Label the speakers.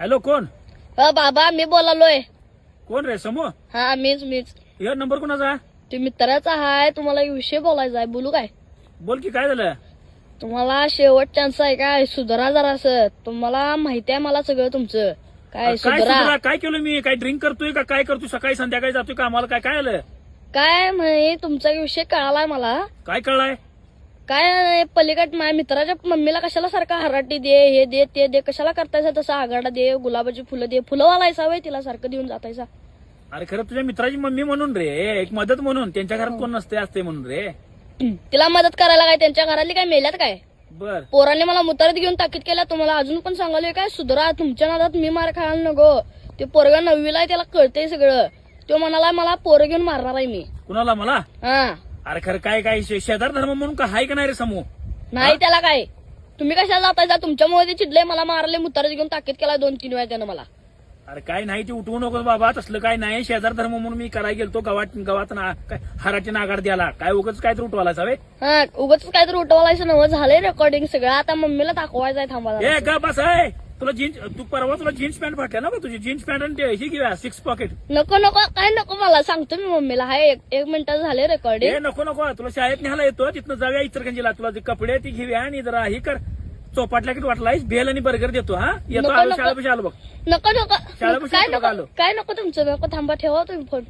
Speaker 1: Hello, कोण?
Speaker 2: बाबा मी बोलालोय.
Speaker 1: कोण रे? समूह?
Speaker 2: हा मीच.
Speaker 1: या नंबर कोणाचा?
Speaker 2: ते मित्राचा हाय. तुम्हाला एक विषय बोलायचा आहे. बोलू काय?
Speaker 1: बोल की, काय झालं?
Speaker 2: तुम्हाला शेवट चान्स आहे काय? सुधारा जरासं. तुम्हाला माहिती आहे मला सगळं तुमचं. काय
Speaker 1: काय
Speaker 2: सुधारा?
Speaker 1: सुधारा? काय केलं मी? काय ड्रिंक करतोय का? काय करतोय? सकाळी संध्याकाळी जातोय का? आम्हाला काय काय आलं?
Speaker 2: काय म्हणे तुमचा विषय कळालाय मला.
Speaker 1: काय कळलाय?
Speaker 2: काय पलीकड माझ्या मित्राच्या मम्मीला कशाला सारखा हराटी दे, हे दे ते दे, कशाला करतायसा तसं आगाडा दे, गुलाबाची फुलं दे, फुलं वालायसा वय तिला सारखं देऊन जातायसा.
Speaker 1: अरे खरं तुझ्या मित्राची मम्मी म्हणून रे, एक मदत म्हणून. त्यांच्या घरात कोण नसते असते म्हणून रे.
Speaker 2: तिला मदत करायला काय त्यांच्या घरातली काय मेल्यात काय?
Speaker 1: बर.
Speaker 2: पोराने मला मुतारीत घेऊन ताकीद केल्या. तुम्हाला अजून पण सांगालोय काय सुधरा. तुमच्या नादात मी मार खायला नको. ते पोरगा 9वीला आहे, त्याला कळतंय सगळं. तो म्हणाला मला पोरं घेऊन मारणार आहे मी.
Speaker 1: कुणाला? मला?
Speaker 2: हा
Speaker 1: अरे खरं काय काय शेजार धर्म म्हणून का हाय का नाही रे समूह?
Speaker 2: नाही त्याला काय. तुम्ही कशाला जातायचा? तुमच्यामुळे ते चिडले, मला मारले, मुतारीत घेऊन ताकीद केला 2-3 वेळा त्यानं मला.
Speaker 1: अरे काय नाही, ते उठवू नकोस बाबा. तसलं काय नाही. शेजार धर्म म्हणून मी करायला गेलतो गावात काय हाराची नागाड द्याला. काय उगाच काय तर उठवायला हवे.
Speaker 2: हा उगाच काय तर उठवायचं नवं. झालंय रेकॉर्डिंग सगळं. आता मम्मीला दाखवायचंय. थांबा जरा.
Speaker 1: ए गा बस आहे. तुला जीन्स पॅन्ट फाटल्या ना बा तुझी. जीन्स पॅन्ट आणि ते ही घेऊया 6 पॉकेट.
Speaker 2: नको काय नको मला. सांगतो मी मम्मीला. हाय एक मिनिटात झाले रेकॉर्डिंग.
Speaker 1: ए नको तुला शाळेत न्यायला येतो. तिथनं जाऊया इचलकरंजीला. तुला जे कपडे ती घेऊया आणि जरा ही कर. चोपाटल्या की वाटलायस भेल आणि बर्गर देतो. हा येतो.
Speaker 2: नको.
Speaker 1: शाळेपाशी आलो बघ.
Speaker 2: नको
Speaker 1: शाळेपाशी
Speaker 2: काय
Speaker 1: बघ आलो.
Speaker 2: नको काय नको तुमचं. नको थांबा. ठेवा तुम्ही फोन.